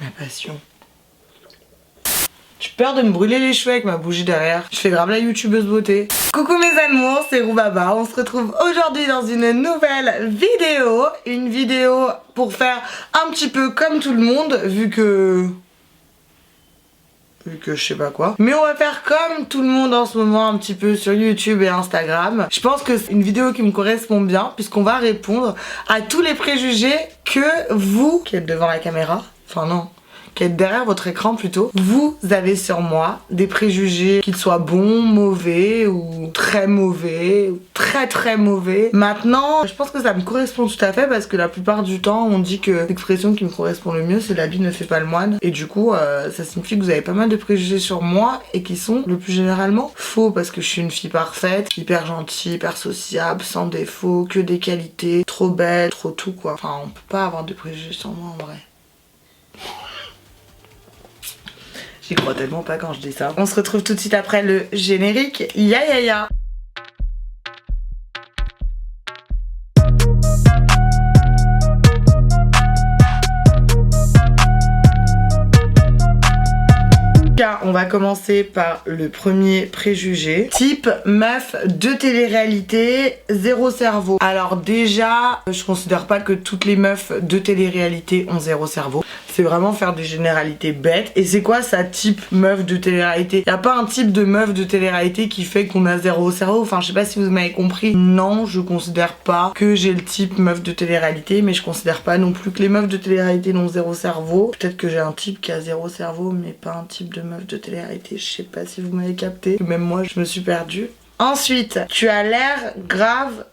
Ma passion. J'ai peur de me brûler les cheveux avec ma bougie derrière. Je fais grave la youtubeuse beauté. Coucou mes amours, c'est Roubaba. On se retrouve aujourd'hui dans une nouvelle vidéo. Une vidéo pour faire un petit peu comme tout le monde, vu que je sais pas quoi. Mais on va faire comme tout le monde en ce moment un petit peu sur YouTube et Instagram. Je pense que c'est une vidéo qui me correspond bien puisqu'on va répondre à tous les préjugés que vous, qui êtes devant la caméra, enfin non, qui êtes derrière votre écran plutôt, vous avez sur moi des préjugés, qu'ils soient bons, mauvais ou très mauvais, ou très mauvais. Maintenant, je pense que ça me correspond tout à fait parce que la plupart du temps, on dit que l'expression qui me correspond le mieux, c'est l'habit ne fait pas le moine. Et du coup, ça signifie que vous avez pas mal de préjugés sur moi et qui sont le plus généralement faux parce que je suis une fille parfaite, hyper gentille, hyper sociable, sans défaut, que des qualités, trop belle, trop tout quoi. Enfin, on peut pas avoir de préjugés sur moi en vrai. J'y crois tellement pas quand je dis ça. On se retrouve tout de suite après le générique. Ya ya ya. On va commencer par le premier préjugé. Type meuf de télé-réalité, zéro cerveau. Alors déjà, je considère pas que toutes les meufs de télé-réalité ont zéro cerveau. C'est vraiment faire des généralités bêtes. Et c'est quoi ça, type meuf de télé-réalité? Y a pas un type de meuf de télé-réalité qui fait qu'on a zéro cerveau. Enfin, je sais pas si vous m'avez compris. Non, je considère pas que j'ai le type meuf de télé-réalité, mais je considère pas non plus que les meufs de télé-réalité n'ont zéro cerveau. Peut-être que j'ai un type qui a zéro cerveau, mais pas un type de meuf de télé-réalité. Je sais pas si vous m'avez capté. Même moi, je me suis perdue. Ensuite, tu as l'air grave...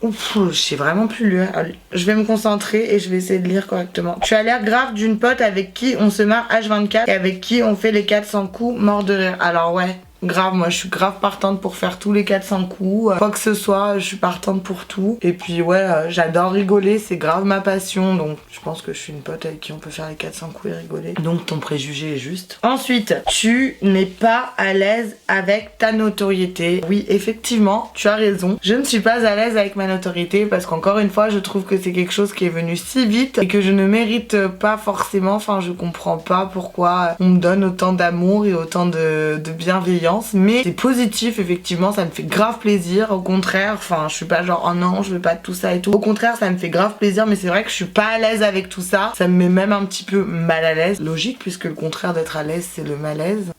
Ouf, je sais vraiment plus lire. Allez, je vais me concentrer et je vais essayer de lire correctement. Tu as l'air grave d'une pote avec qui on se marre H24 et avec qui on fait les 400 coups mort de rire. Alors ouais, grave, moi je suis grave partante pour faire tous les 400 coups. Quoi que ce soit, je suis partante pour tout. Et puis ouais, j'adore rigoler, c'est grave ma passion. Donc je pense que je suis une pote avec qui on peut faire les 400 coups et rigoler. Donc ton préjugé est juste. Ensuite, tu n'es pas à l'aise avec ta notoriété. Oui, effectivement, tu as raison. Je ne suis pas à l'aise avec ma notoriété parce qu'encore une fois, je trouve que c'est quelque chose qui est venu si vite et que je ne mérite pas forcément. Enfin, je comprends pas pourquoi on me donne autant d'amour et autant de bienveillance. Mais c'est positif, effectivement, ça me fait grave plaisir. Au contraire, enfin, je suis pas genre oh non, je veux pas de tout ça et tout. Au contraire, ça me fait grave plaisir, mais c'est vrai que je suis pas à l'aise avec tout ça. Ça me met même un petit peu mal à l'aise. Logique, puisque le contraire d'être à l'aise, c'est le malaise.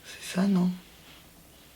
C'est ça, non?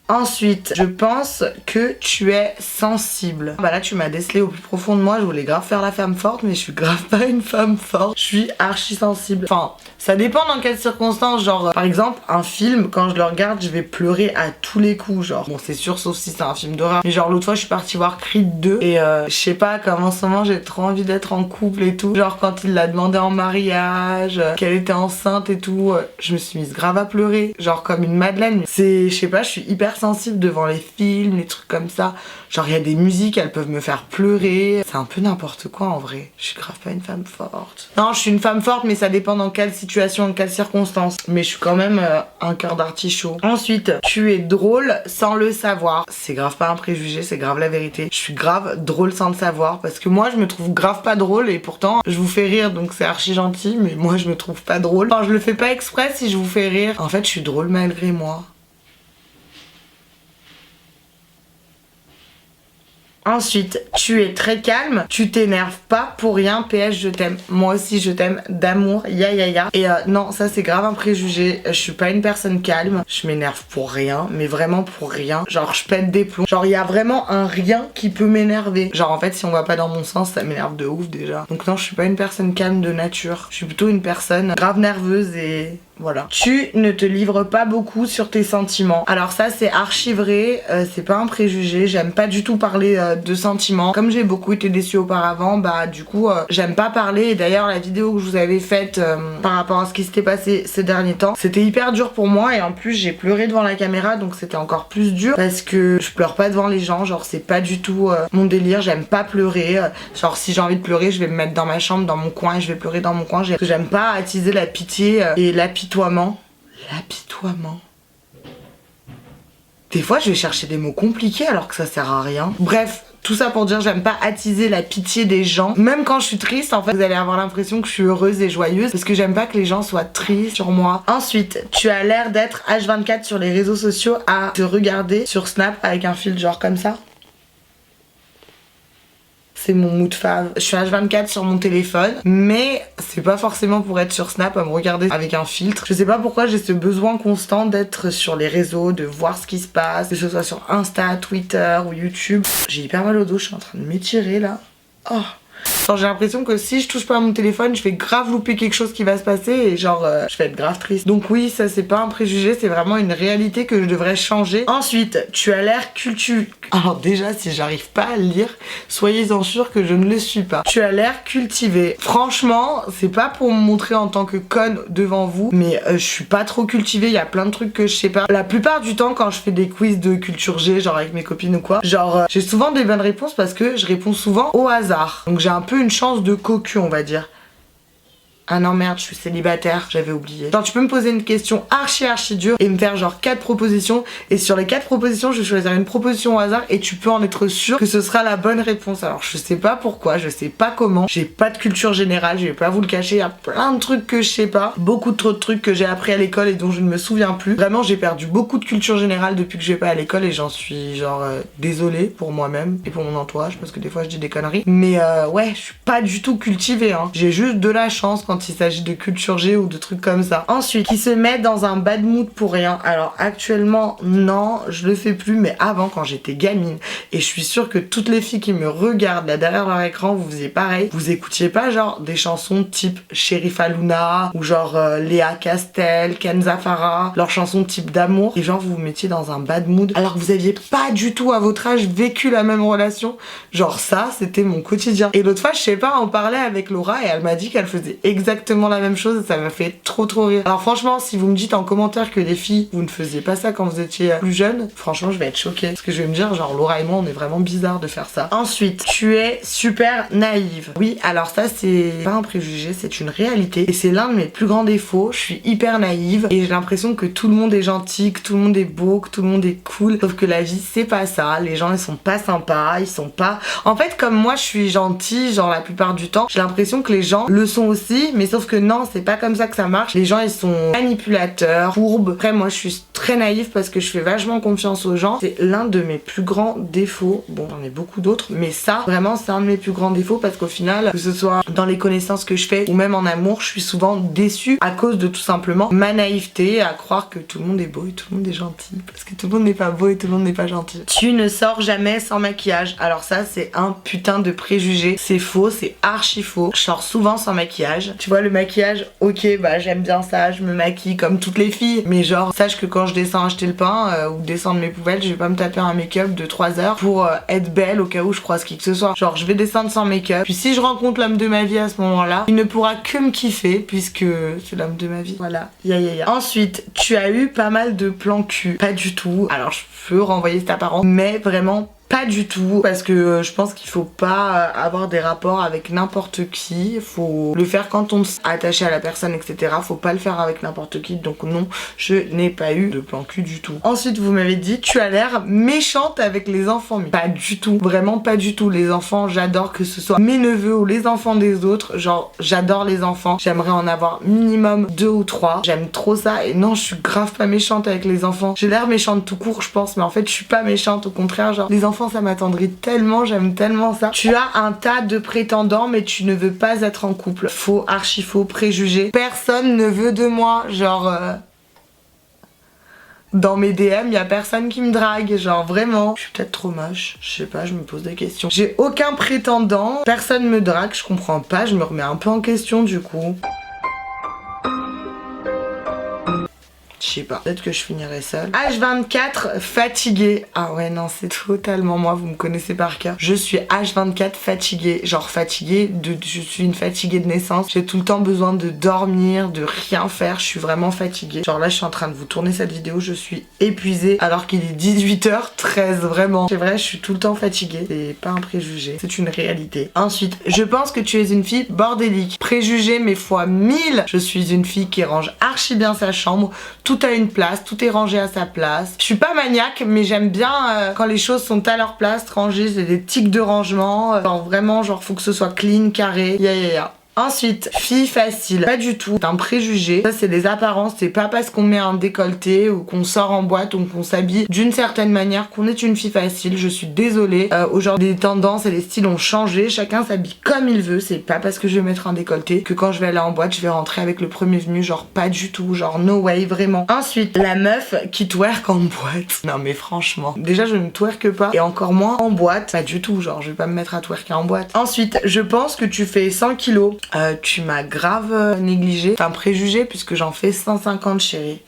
Ensuite, je pense que tu es sensible. Bah là, tu m'as décelé au plus profond de moi. Je voulais grave faire la femme forte, mais je suis grave pas une femme forte. Je suis archi sensible. Enfin, ça dépend dans quelles circonstances. Genre, par exemple, un film, quand je le regarde, je vais pleurer à tous les coups. Genre, bon, c'est sûr, sauf si c'est un film d'horreur. Mais genre, l'autre fois, je suis partie voir Creed 2. Et je sais pas, comme en ce moment, j'ai trop envie d'être en couple et tout. Genre, quand il l'a demandé en mariage, qu'elle était enceinte et tout, je me suis mise grave à pleurer. Genre, comme une madeleine. C'est, je sais pas, je suis hyper sensible devant les films, les trucs comme ça. Genre il y a des musiques, elles peuvent me faire pleurer. C'est un peu n'importe quoi en vrai. Je suis grave pas une femme forte. Non, je suis une femme forte, mais ça dépend dans quelle situation, dans quelles circonstances. Mais je suis quand même un cœur d'artichaut. Ensuite, tu es drôle sans le savoir. C'est grave pas un préjugé, c'est grave la vérité. Je suis grave drôle sans le savoir parce que moi je me trouve grave pas drôle et pourtant je vous fais rire donc c'est archi gentil, mais moi je me trouve pas drôle. Enfin, je le fais pas exprès si je vous fais rire. En fait, je suis drôle malgré moi. Ensuite, tu es très calme, tu t'énerves pas pour rien, PS je t'aime. Moi aussi je t'aime d'amour, ya ya ya. Et non, ça c'est grave un préjugé, je suis pas une personne calme, je m'énerve pour rien, mais vraiment pour rien. Genre je pète des plombs, genre il y a vraiment un rien qui peut m'énerver. Genre en fait si on va pas dans mon sens, ça m'énerve de ouf déjà. Donc non, je suis pas une personne calme de nature, je suis plutôt une personne grave nerveuse et... Voilà. Tu ne te livres pas beaucoup sur tes sentiments. Alors ça c'est archi vrai, c'est pas un préjugé, j'aime pas du tout parler de sentiments. Comme j'ai beaucoup été déçue auparavant, bah du coup j'aime pas parler. Et d'ailleurs la vidéo que je vous avais faite par rapport à ce qui s'était passé ces derniers temps, c'était hyper dur pour moi et en plus j'ai pleuré devant la caméra donc c'était encore plus dur parce que je pleure pas devant les gens, genre c'est pas du tout mon délire, j'aime pas pleurer. Genre si j'ai envie de pleurer je vais me mettre dans ma chambre, dans mon coin et je vais pleurer dans mon coin. J'aime pas attiser la pitié et l'apitoiement. L'apitoiement. Des fois je vais chercher des mots compliqués alors que ça sert à rien. Bref, Tout ça pour dire j'aime pas attiser la pitié des gens. Même quand je suis triste, en fait, vous allez avoir l'impression que je suis heureuse et joyeuse parce que j'aime pas que les gens soient tristes sur moi. Ensuite, tu as l'air d'être H24 sur les réseaux sociaux à te regarder sur Snap avec un filtre genre comme ça. C'est mon mood fave. Je suis H24 sur mon téléphone, mais c'est pas forcément pour être sur Snap à me regarder avec un filtre. Je sais pas pourquoi j'ai ce besoin constant d'être sur les réseaux, de voir ce qui se passe, que ce soit sur Insta, Twitter ou YouTube. J'ai hyper mal au dos, je suis en train de m'étirer là. Oh. Genre, j'ai l'impression que si je touche pas à mon téléphone, je vais grave louper quelque chose qui va se passer et genre je vais être grave triste. Donc oui, ça c'est pas un préjugé, c'est vraiment une réalité que je devrais changer. Ensuite, tu as l'air cultivé. Alors déjà, si j'arrive pas à le lire, soyez-en sûrs que je ne le suis pas. Tu as l'air cultivé. Franchement, c'est pas pour me montrer en tant que conne devant vous, mais je suis pas trop cultivée, il y a plein de trucs que je sais pas. La plupart du temps quand je fais des quiz de culture G, genre avec mes copines ou quoi, genre j'ai souvent des bonnes réponses parce que je réponds souvent au hasard. Donc j'ai un peu une chance de cocu, on va dire. Ah non merde, je suis célibataire, j'avais oublié. Genre tu peux me poser une question archi dure et me faire genre 4 propositions et sur les 4 propositions je vais choisir une proposition au hasard et tu peux en être sûr que ce sera la bonne réponse. Alors je sais pas pourquoi, je sais pas comment, j'ai pas de culture générale, je vais pas vous le cacher, il y a plein de trucs que je sais pas, beaucoup trop de trucs que j'ai appris à l'école et dont je ne me souviens plus. Vraiment j'ai perdu beaucoup de culture générale depuis que je vais pas à l'école et j'en suis genre désolée pour moi-même et pour mon entourage parce que des fois je dis des conneries. Mais ouais, je suis pas du tout cultivée hein. J'ai juste de la chance quand il s'agit de culture G ou de trucs comme ça. Ensuite, qui se met dans un bad mood pour rien. Alors actuellement, non, je le fais plus, mais avant, quand j'étais gamine, et je suis sûre que toutes les filles qui me regardent là derrière leur écran, vous faisiez pareil. Vous écoutiez pas genre des chansons type Sheriff Aluna ou genre Léa Castel, Kenza Farah, leurs chansons type d'amour, et genre vous vous mettiez dans un bad mood alors que vous aviez pas du tout à votre âge vécu la même relation. Genre ça, c'était mon quotidien. Et l'autre fois, je sais pas, on parlait avec Laura et elle m'a dit qu'elle faisait exactement la même chose et ça m'a fait trop rire. Alors franchement, si vous me dites en commentaire que les filles, vous ne faisiez pas ça quand vous étiez plus jeune, franchement je vais être choquée. Parce que je vais me dire genre Laura et moi on est vraiment bizarre de faire ça. Ensuite, tu es super naïve. Oui, alors ça c'est pas un préjugé, c'est une réalité et c'est l'un de mes plus grands défauts. Je suis hyper naïve et j'ai l'impression que tout le monde est gentil, que tout le monde est beau, que tout le monde est cool. Sauf que la vie c'est pas ça. Les gens ils sont pas sympas, ils sont pas... En fait comme moi je suis gentille genre la plupart du temps, j'ai l'impression que les gens le sont aussi, mais sauf que non, c'est pas comme ça que ça marche. Les gens ils sont manipulateurs, courbes. Après moi je suis très naïve parce que je fais vachement confiance aux gens. C'est l'un de mes plus grands défauts. Bon, j'en ai beaucoup d'autres, mais ça vraiment c'est un de mes plus grands défauts parce qu'au final, que ce soit dans les connaissances que je fais ou même en amour, je suis souvent déçue à cause de tout simplement ma naïveté à croire que tout le monde est beau et tout le monde est gentil. Parce que tout le monde n'est pas beau et tout le monde n'est pas gentil. Tu ne sors jamais sans maquillage. Alors ça c'est un putain de préjugé. C'est faux, c'est archi faux. Je sors souvent sans maquillage. Tu vois le maquillage, ok bah j'aime bien ça, je me maquille comme toutes les filles, mais genre sache que quand je descends acheter le pain ou descendre mes poubelles, je vais pas me taper un make-up de 3 heures pour être belle au cas où je croise qui que ce soit. Genre je vais descendre sans make-up, puis si je rencontre l'homme de ma vie à ce moment-là, il ne pourra que me kiffer puisque c'est l'homme de ma vie. Voilà, Ensuite, tu as eu pas mal de plans cul. Pas du tout. Alors je peux renvoyer cette apparence, mais vraiment pas du tout, parce que je pense qu'il faut pas avoir des rapports avec n'importe qui, faut le faire quand on s'est attaché à la personne etc, faut pas le faire avec n'importe qui, donc non, je n'ai pas eu de plan cul du tout. Ensuite vous m'avez dit tu as l'air méchante avec les enfants, mais pas du tout, vraiment pas du tout. Les enfants j'adore, que ce soit mes neveux ou les enfants des autres, genre j'adore les enfants, j'aimerais en avoir minimum 2 ou 3, j'aime trop ça. Et non je suis grave pas méchante avec les enfants, j'ai l'air méchante tout court je pense, mais en fait je suis pas méchante, au contraire genre les enfants ça m'attendrit tellement, j'aime tellement ça. Tu as un tas de prétendants mais tu ne veux pas être en couple. Faux, archi faux, préjugé. Personne ne veut de moi, genre dans mes DM, y a personne qui me drague, genre vraiment. Je suis peut-être trop moche, je sais pas, je me pose des questions. J'ai aucun prétendant, personne me drague, je comprends pas, je me remets un peu en question du coup. Je sais pas, peut-être que je finirai seule. H24 fatiguée. Ah ouais non c'est totalement moi, vous me connaissez par cœur. Je suis H24 fatiguée, genre fatiguée je suis une fatiguée de naissance. J'ai tout le temps besoin de dormir, de rien faire, je suis vraiment fatiguée. Genre là je suis en train de vous tourner cette vidéo, je suis épuisée alors qu'il est 18h13 vraiment. C'est vrai, je suis tout le temps fatiguée, c'est pas un préjugé, c'est une réalité. Ensuite, je pense que tu es une fille bordélique. Préjugé mais fois 1000. Je suis une fille qui range archi bien sa chambre, tout tout a une place, tout est rangé à sa place. Je suis pas maniaque, mais j'aime bien quand les choses sont à leur place, rangées, c'est des tics de rangement. Genre vraiment, genre faut que ce soit clean, carré, ya. Ensuite, fille facile, pas du tout, c'est un préjugé. Ça c'est des apparences, c'est pas parce qu'on met un décolleté ou qu'on sort en boîte ou qu'on s'habille d'une certaine manière qu'on est une fille facile. Je suis désolée, aujourd'hui les tendances et les styles ont changé, chacun s'habille comme il veut. C'est pas parce que je vais mettre un décolleté que quand je vais aller en boîte je vais rentrer avec le premier venu, genre pas du tout, genre no way, vraiment. Ensuite, la meuf qui twerk en boîte. Non mais franchement, déjà je ne twerk pas et encore moins en boîte, pas du tout, genre je vais pas me mettre à twerker en boîte. Ensuite, je pense que tu fais 100 kilos. Tu m'as grave négligé, enfin préjugé, puisque j'en fais 150 chérie.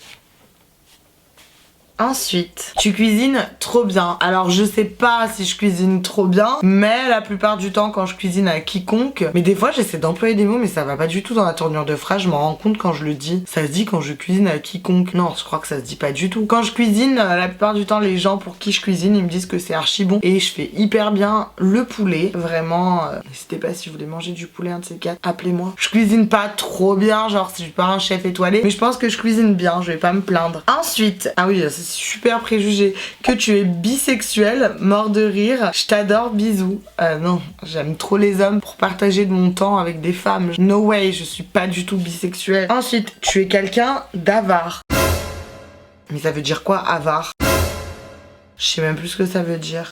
Ensuite, tu cuisines trop bien. Alors je sais pas si je cuisine trop bien, mais la plupart du temps quand je cuisine à quiconque, mais des fois j'essaie d'employer des mots mais ça va pas du tout dans la tournure de phrase, je m'en rends compte quand je le dis. Ça se dit quand je cuisine à quiconque. Non, je crois que ça se dit pas du tout. Quand je cuisine, la plupart du temps les gens pour qui je cuisine, ils me disent que c'est archi bon et je fais hyper bien le poulet. Vraiment, n'hésitez pas si vous voulez manger du poulet, un de ces quatre, appelez-moi. Je cuisine pas trop bien, genre si je suis pas un chef étoilé, mais je pense que je cuisine bien, je vais pas me plaindre. Ensuite, ah oui, c'est super préjugé, que tu es bisexuel, mort de rire, je t'adore, bisous. Non, j'aime trop les hommes pour partager de mon temps avec des femmes. No way, je suis pas du tout bisexuel. Ensuite, tu es quelqu'un d'avare. Mais ça veut dire quoi, avare? Je sais même plus ce que ça veut dire.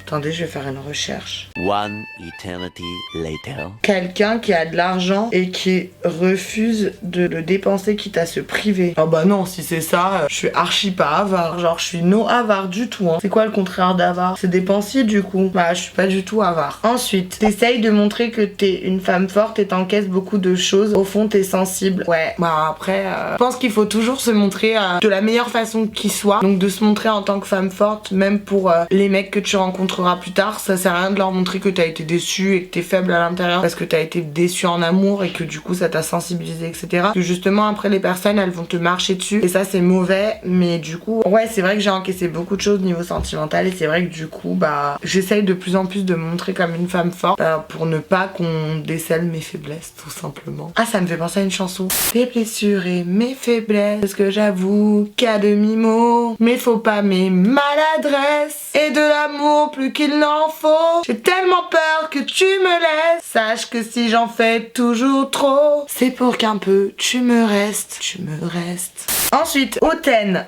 Attendez, je vais faire une recherche. One eternity later. Quelqu'un qui a de l'argent et qui refuse de le dépenser quitte à se priver. Ah bah non, si c'est ça, je suis archi pas avare. Genre je suis no avare du tout. Hein. C'est quoi le contraire d'avare? C'est dépensier du coup. Bah je suis pas du tout avare. Ensuite, t'essayes de montrer que t'es une femme forte et t'encaisses beaucoup de choses. Au fond, t'es sensible. Ouais, bah après, je pense qu'il faut toujours se montrer de la meilleure façon qui soit. Donc de se montrer en tant que femme forte, même pour les mecs que tu rencontres plus tard, ça sert à rien de leur montrer que t'as été déçu et que t'es faible à l'intérieur parce que t'as été déçu en amour et que du coup ça t'a sensibilisé, etc. Parce que justement après les personnes elles vont te marcher dessus et ça c'est mauvais, mais du coup ouais c'est vrai que j'ai encaissé beaucoup de choses niveau sentimental et c'est vrai que du coup bah j'essaye de plus en plus de me montrer comme une femme forte pour ne pas qu'on décèle mes faiblesses tout simplement. Ah ça me fait penser à une chanson. Tes blessures et mes faiblesses, parce que j'avoue qu'à demi-mot, mais faut pas mes maladresses et de l'amour plus qu'il n'en faut. J'ai tellement peur que tu me laisses. Sache que si j'en fais toujours trop, c'est pour qu'un peu tu me restes. Tu me restes. Ensuite, hautaine.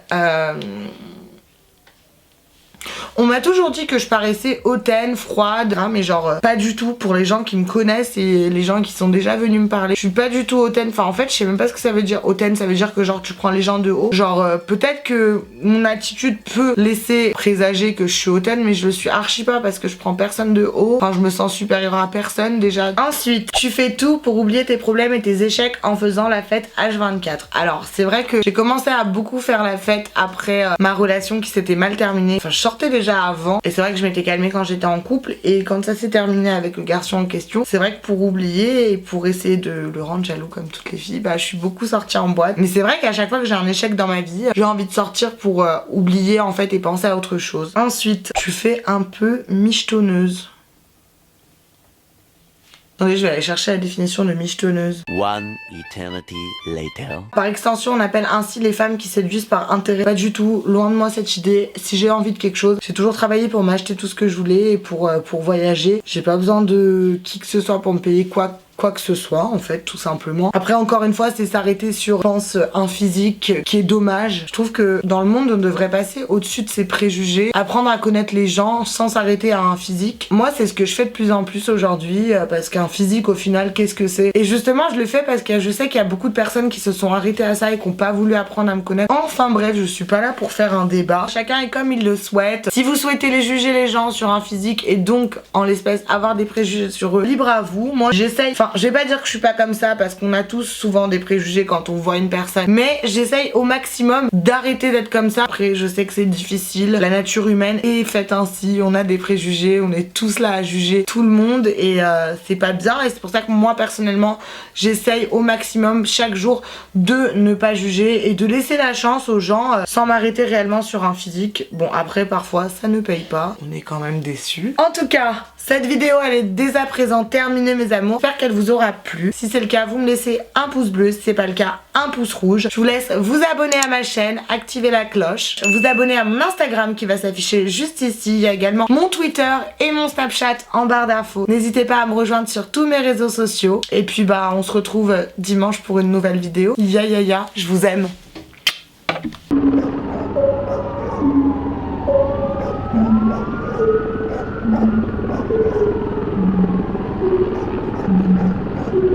On m'a toujours dit que je paraissais hautaine, froide, hein, mais genre pas du tout. Pour les gens qui me connaissent et les gens qui sont déjà venus me parler, je suis pas du tout hautaine. Enfin en fait je sais même pas ce que ça veut dire hautaine. Ça veut dire que genre tu prends les gens de haut. Genre peut-être que mon attitude peut laisser présager que je suis hautaine, mais je le suis archi pas parce que je prends personne de haut. Enfin je me sens supérieure à personne déjà. Ensuite, tu fais tout pour oublier tes problèmes et tes échecs en faisant la fête H24. Alors c'est vrai que j'ai commencé à beaucoup faire la fête après ma relation qui s'était mal terminée. Enfin je sortais déjà avant et c'est vrai que je m'étais calmée quand j'étais en couple et quand ça s'est terminé avec le garçon en question, c'est vrai que pour oublier et pour essayer de le rendre jaloux comme toutes les filles, bah je suis beaucoup sortie en boîte. Mais c'est vrai qu'à chaque fois que j'ai un échec dans ma vie, j'ai envie de sortir pour oublier en fait et penser à autre chose. Ensuite, tu fais un peu michetonneuse. Attendez, je vais aller chercher la définition de michetonneuse. One eternity later. Par extension, on appelle ainsi les femmes qui séduisent par intérêt. Pas du tout, loin de moi cette idée. Si j'ai envie de quelque chose, j'ai toujours travaillé pour m'acheter tout ce que je voulais et pour voyager. J'ai pas besoin de qui que ce soit pour me payer quoi que ce soit en fait, tout simplement. Après encore une fois c'est s'arrêter sur, je pense, un physique qui est dommage. Je trouve que dans le monde on devrait passer au-dessus de ses préjugés, apprendre à connaître les gens sans s'arrêter à un physique. Moi c'est ce que je fais de plus en plus aujourd'hui parce qu'un physique au final qu'est-ce que c'est? Et justement je le fais parce que je sais qu'il y a beaucoup de personnes qui se sont arrêtées à ça et qui n'ont pas voulu apprendre à me connaître. Enfin bref, je suis pas là pour faire un débat, chacun est comme il le souhaite. Si vous souhaitez les juger les gens sur un physique et donc en l'espèce avoir des préjugés sur eux, libre à vous. Moi j'essaye, enfin je vais pas dire que je suis pas comme ça parce qu'on a tous souvent des préjugés quand on voit une personne, mais j'essaye au maximum d'arrêter d'être comme ça. Après je sais que c'est difficile, la nature humaine est faite ainsi, on a des préjugés, on est tous là à juger tout le monde et c'est pas bien et c'est pour ça que moi personnellement j'essaye au maximum chaque jour de ne pas juger et de laisser la chance aux gens sans m'arrêter réellement sur un physique. Bon après parfois ça ne paye pas, on est quand même déçus. En tout cas Cette vidéo elle est dès à présent terminée mes amours. J'espère qu'elle vous aura plu. Si c'est le cas, vous me laissez un pouce bleu. Si c'est pas le cas, un pouce rouge. Je vous laisse vous abonner à ma chaîne, activer la cloche, vous abonner à mon Instagram qui va s'afficher juste ici. Il y a également mon Twitter et mon Snapchat en barre d'infos. N'hésitez pas à me rejoindre sur tous mes réseaux sociaux. Et puis bah on se retrouve dimanche pour une nouvelle vidéo. Ya, je vous aime.